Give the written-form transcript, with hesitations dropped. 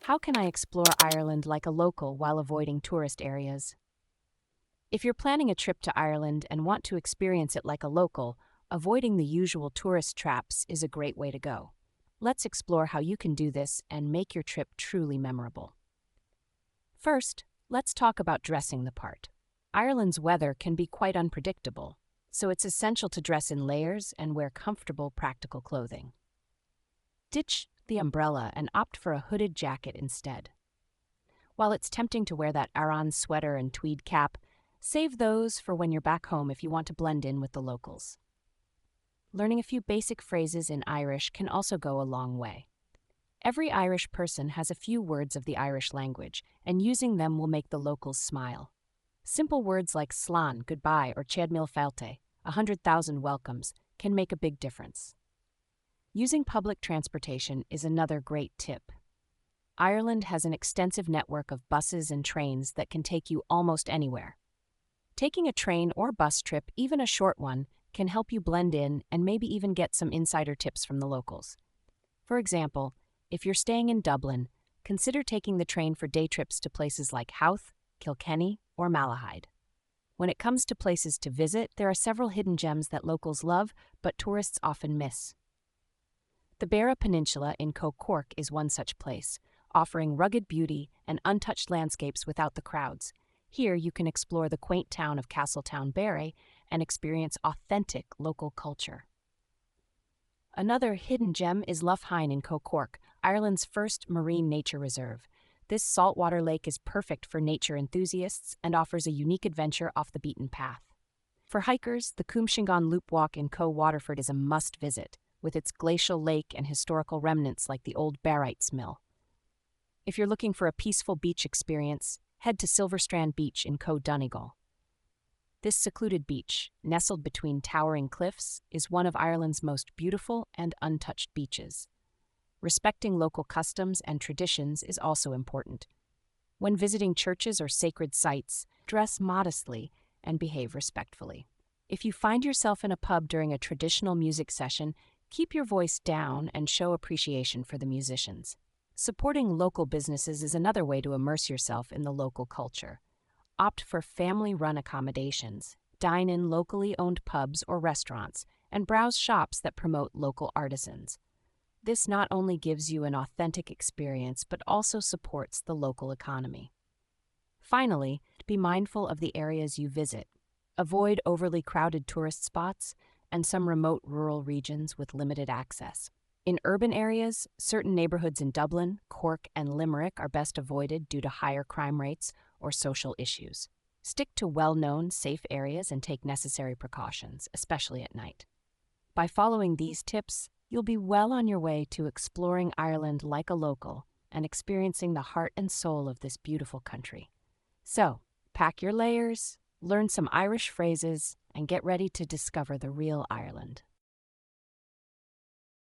How can I explore Ireland like a local while avoiding tourist areas? If you're planning a trip to Ireland and want to experience it like a local, avoiding the usual tourist traps is a great way to go. Let's explore how you can do this and make your trip truly memorable. First, let's talk about dressing the part. Ireland's weather can be quite unpredictable, so it's essential to dress in layers and wear comfortable, practical clothing. Ditch the umbrella and opt for a hooded jacket instead. While it's tempting to wear that Aran sweater and tweed cap, save those for when you're back home if you want to blend in with the locals. Learning a few basic phrases in Irish can also go a long way. Every Irish person has a few words of the Irish language, and using them will make the locals smile. Simple words like slán, goodbye, or Céad Míle Fáilte, 100,000 welcomes, can make a big difference. Using public transportation is another great tip. Ireland has an extensive network of buses and trains that can take you almost anywhere. Taking a train or bus trip, even a short one, can help you blend in and maybe even get some insider tips from the locals. For example, if you're staying in Dublin, consider taking the train for day trips to places like Howth, Kilkenny, or Malahide. When it comes to places to visit, there are several hidden gems that locals love, but tourists often miss. The Beara Peninsula in Cork is one such place, offering rugged beauty and untouched landscapes without the crowds. Here you can explore the quaint town of Castletown Barry and experience authentic local culture. Another hidden gem is Lough Hyne in Cork, Ireland's first marine nature reserve. This saltwater lake is perfect for nature enthusiasts and offers a unique adventure off the beaten path. For hikers, the Coomshingan Loop Walk in Waterford is a must-visit, with its glacial lake and historical remnants like the old Barrites Mill. If you're looking for a peaceful beach experience, head to Silverstrand Beach in Donegal. This secluded beach, nestled between towering cliffs, is one of Ireland's most beautiful and untouched beaches. Respecting local customs and traditions is also important. When visiting churches or sacred sites, dress modestly and behave respectfully. If you find yourself in a pub during a traditional music session, keep your voice down and show appreciation for the musicians. Supporting local businesses is another way to immerse yourself in the local culture. Opt for family-run accommodations, dine in locally owned pubs or restaurants, and browse shops that promote local artisans. This not only gives you an authentic experience, but also supports the local economy. Finally, be mindful of the areas you visit. Avoid overly crowded tourist spots and some remote rural regions with limited access. In urban areas, certain neighborhoods in Dublin, Cork, and Limerick are best avoided due to higher crime rates or social issues. Stick to well-known, safe areas and take necessary precautions, especially at night. By following these tips, you'll be well on your way to exploring Ireland like a local and experiencing the heart and soul of this beautiful country. So, pack your layers, learn some Irish phrases, and get ready to discover the real Ireland.